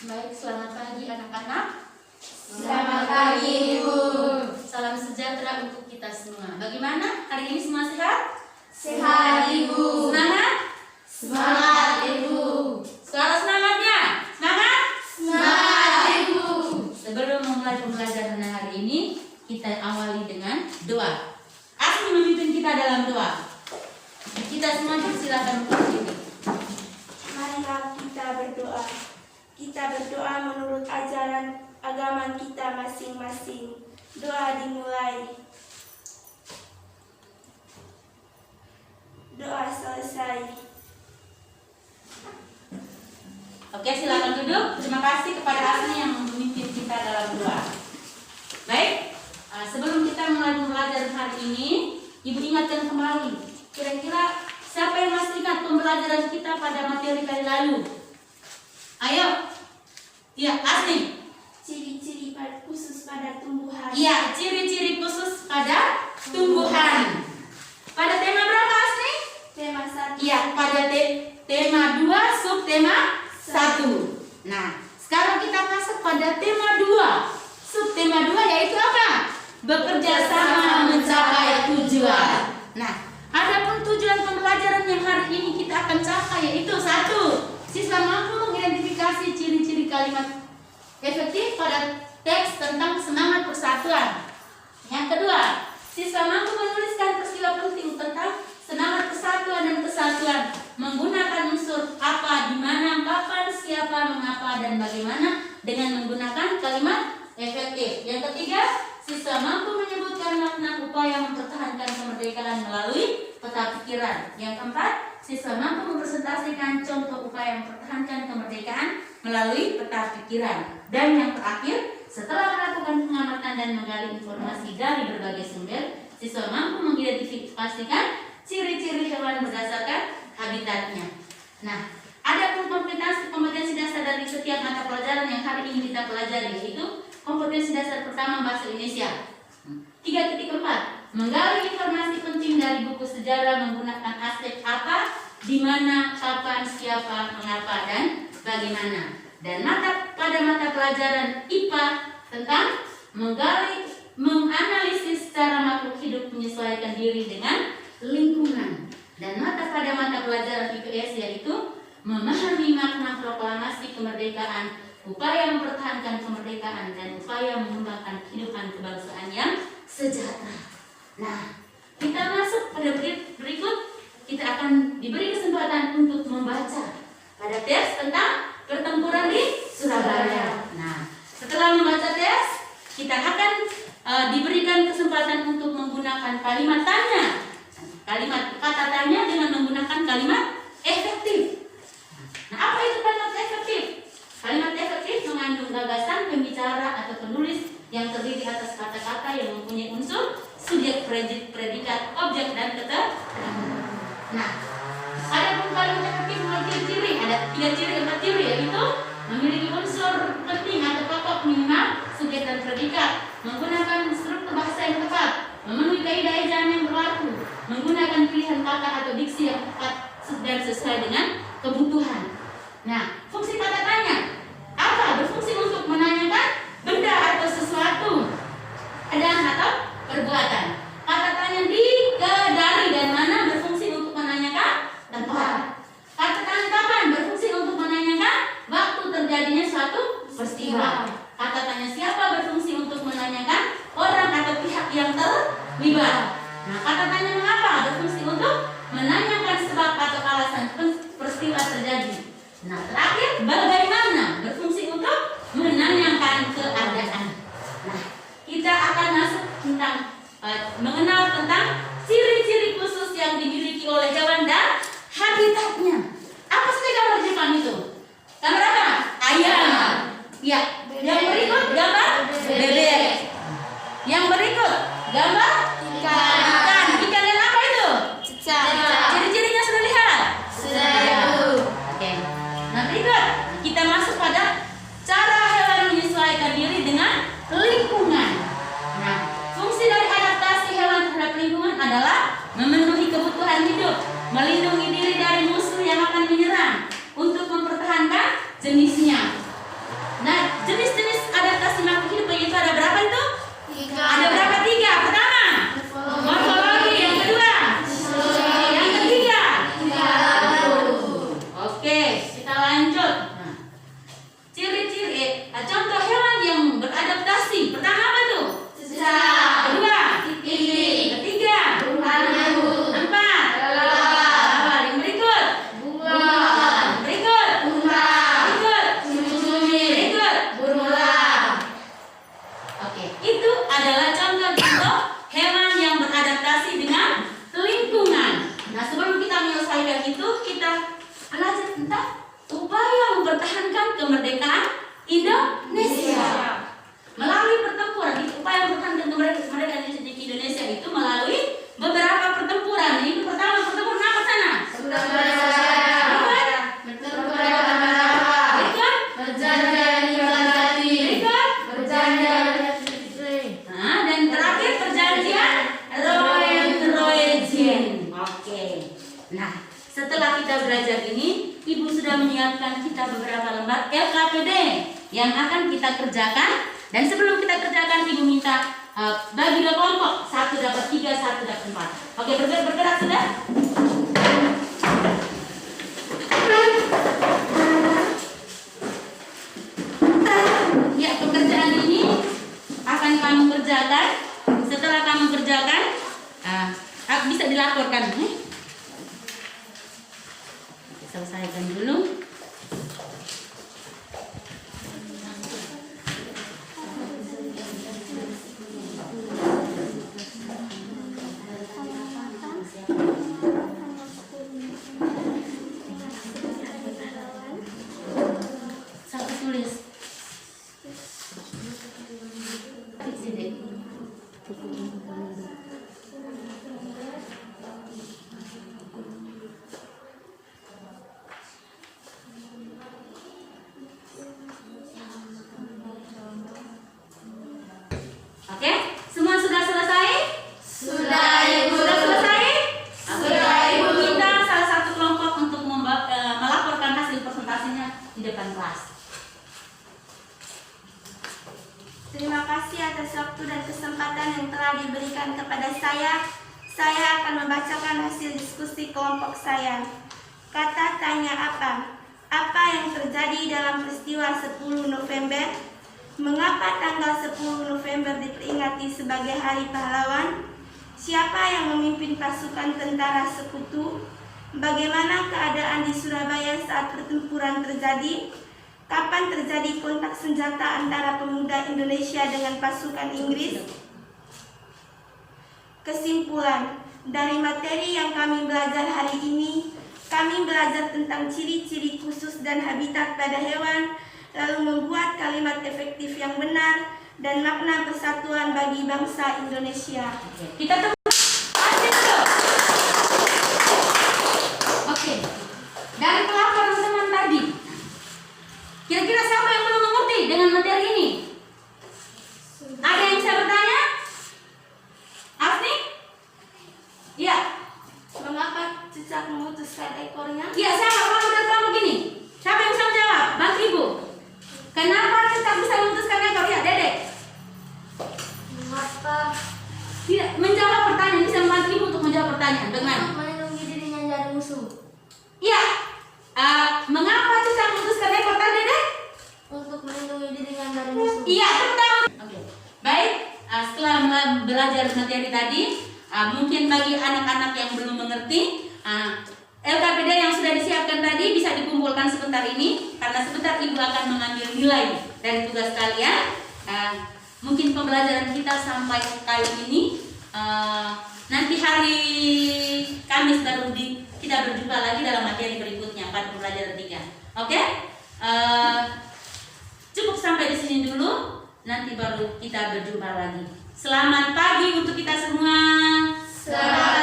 Baik, selamat pagi anak-anak. Selamat pagi, Ibu. Salam sejahtera untuk kita semua. Bagaimana? Hari ini semua sehat? Sehat, Ibu. Semangat? Semangat, Ibu. Suara semangatnya? Semangat? Semangat, Ibu. Sebelum memulai pembelajaran hari ini, kita awali dengan doa. Asmi memimpin kita dalam doa. Kita semua silakan berdiri. Marilah kita berdoa. Kita berdoa menurut ajaran agama kita masing-masing. Doa dimulai. Doa selesai. Oke, silakan duduk. Terima kasih kepada Asmi yang memimpin kita dalam doa. Baik, sebelum kita mulai pembelajaran hari ini, Ibu ingatkan kembali. Kira-kira siapa yang masih ingat pembelajaran kita pada materi kali lalu? Ayo. Ya, Asmi. Ciri-ciri khusus pada tumbuhan. Iya, ciri-ciri khusus pada tumbuhan. Pada tema berapa, Asmi? Tema 1. Iya, pada tema 2, subtema 1. Nah, sekarang kita masuk pada tema 2. Subtema 2 yaitu apa? Bekerja sama mencapai tujuan. Nah, adapun tujuan pembelajaran yang hari ini kita akan capai yaitu 1. Siswa mampu mengidentifikasi ciri-ciri kalimat efektif pada teks tentang semangat persatuan. Yang kedua, siswa mampu menuliskan peristiwa penting tentang semangat persatuan dan kesatuan menggunakan unsur apa, di mana, kapan, siapa, mengapa, dan bagaimana dengan menggunakan kalimat efektif. Yang ketiga, siswa mampu menyebutkan makna upaya mempertahankan kemerdekaan melalui peta pikiran. Yang keempat, siswa mampu mempresentasikan contoh upaya mempertahankan kemerdekaan melalui peta pikiran. Dan yang terakhir, setelah melakukan pengamatan dan menggali informasi dari berbagai sumber, siswa mampu mengidentifikasikan ciri-ciri hewan berdasarkan habitatnya. Nah, ada pun kompetensi dasar dari setiap mata pelajaran yang hari ini kita pelajari, yaitu kompetensi dasar pertama bahasa Indonesia. 3.4, menggali informasi penting dari buku sejarah menggunakan aspek apa, di mana, kapan, siapa, mengapa, dan bagaimana. Dan pada mata pelajaran IPA tentang menganalisis secara makhluk hidup menyesuaikan diri dengan lingkungan. Dan pada mata pelajaran IPS yaitu memahami makna proklamasi kemerdekaan, upaya mempertahankan kemerdekaan, dan upaya mengembangkan kehidupan kebangsaan yang sejahtera. Nah, kita masuk pada berikut. Kita akan diberi kesempatan untuk membaca pada teks tentang pertempuran di Surabaya. Nah, setelah membaca teks, kita akan diberikan kesempatan untuk menggunakan kalimat tanya. Kalimat kata tanya dengan menggunakan kalimat efektif. Nah, apa itu kalimat efektif? Kalimat efektif mengandung gagasan pembicara atau penulis yang terdiri atas kata-kata yang mempunyai unsur subjek, predikat, objek, dan keterangan. Nah, ada pun kalimat efektif memiliki ciri, ada 4 ciri yaitu memiliki unsur penting atau pokok minimal subjek dan predikat, menggunakan struktur bahasa yang tepat, memenuhi kaidah ejaan yang berlaku, menggunakan pilihan kata atau diksi yang tepat dan sesuai dengan kebutuhan. Nah, fungsi kata tanya apa? Berfungsi untuk menanyakan benda atau sesuatu, keadaan atau perbuatan. Kata tanya dari dan mana berfungsi untuk menanyakan tempat. Kata tanya kapan berfungsi untuk menanyakan waktu terjadinya suatu peristiwa. Kata tanya siapa berfungsi untuk menanyakan orang atau pihak yang terlibat. Nah, kata tanya mengapa berfungsi untuk menanyakan sebab atau alasan peristiwa terjadi. Nah, terakhir bagaimana berfungsi untuk menanyakan keadaan. Nah, kita akan masuk tentang mengenal tentang ciri-ciri khusus yang dimiliki oleh hewan dan habitatnya. Apa sih gambar Jepang itu? Gambar apa? Ayam. Ya. Yang berikut gambar bebek. Yang berikut gambar ikan. Ikan dan apa itu? Cicak. Ciri-cirinya sudah lihat? Sudah. Oke. Nah, berikut kita masuk pada cara hewan menyesuaikan diri dengan lingkungan. Nah, fungsi dari adaptasi hewan terhadap lingkungan adalah memenuhi kebutuhan hidup, melindungi diri dari musuh yang akan menyerang, untuk mempertahankan jenisnya. beberapa lembar LKPD yang akan kita kerjakan. Dan sebelum kita kerjakan, Ibu minta bagi 2 kelompok, 1 dapat 3, 1 dapat 4. Oke, bergerak sudah? Ya, pekerjaan ini akan kamu kerjakan. Setelah kamu kerjakan, bisa dilaporkan. Selesaikan dulu. Sampai tulis. Oke, semua sudah selesai? Sudah, Ibu. Sudah selesai? Sudah, Ibu. Kita salah satu kelompok untuk melaporkan hasil presentasinya di depan kelas. Terima kasih atas waktu dan kesempatan yang telah diberikan kepada saya. Saya akan membacakan hasil diskusi kelompok saya. Kata tanya apa? Apa yang terjadi dalam peristiwa 10 November? Mengapa tanggal 10 November diperingati sebagai Hari Pahlawan? Siapa yang memimpin pasukan tentara sekutu? Bagaimana keadaan di Surabaya saat pertempuran terjadi? Kapan terjadi kontak senjata antara pemuda Indonesia dengan pasukan Inggris? Kesimpulan, dari materi yang kami belajar hari ini, kami belajar tentang ciri-ciri khusus dan habitat pada hewan, lalu membuat kalimat efektif yang benar dan makna persatuan bagi bangsa Indonesia. Kita tunggu. Oke. Dari pelaporan teman tadi, kira-kira siapa yang belum mengerti dengan materi ini? Ada yang bisa bertanya? Afni? Iya. Mengapa cicak memutuskan ekornya? Iya, saya kalau udah tahu begini. Siapa yang bisa menjawab? Bantu Ibu. Kenapa cicak bisa memutuskan ekor? Ya, Dedek. Mengapa Tidak menjawab pertanyaan, bisa membantu Ibu untuk menjawab pertanyaan. Bagaimana? melindungi dirinya dari musuh? Iya. Mengapa cicak memutuskan ekor tadi, Dedek? Untuk melindungi dirinya dari musuh. Iya, pertama. Oke. Baik, setelah belajar materi tadi, mungkin bagi anak-anak yang belum mengerti, LKPD yang sudah disiapkan tadi bisa dikumpulkan sebentar ini, karena sebentar Ibu akan mengambil nilai dari tugas kalian. Mungkin pembelajaran kita sampai kali ini. Nanti hari Kamis baru kita berjumpa lagi dalam materi berikutnya pada pembelajaran 3. Oke? Cukup sampai di sini dulu. Nanti baru kita berjumpa lagi. Selamat pagi untuk kita semua. Selamat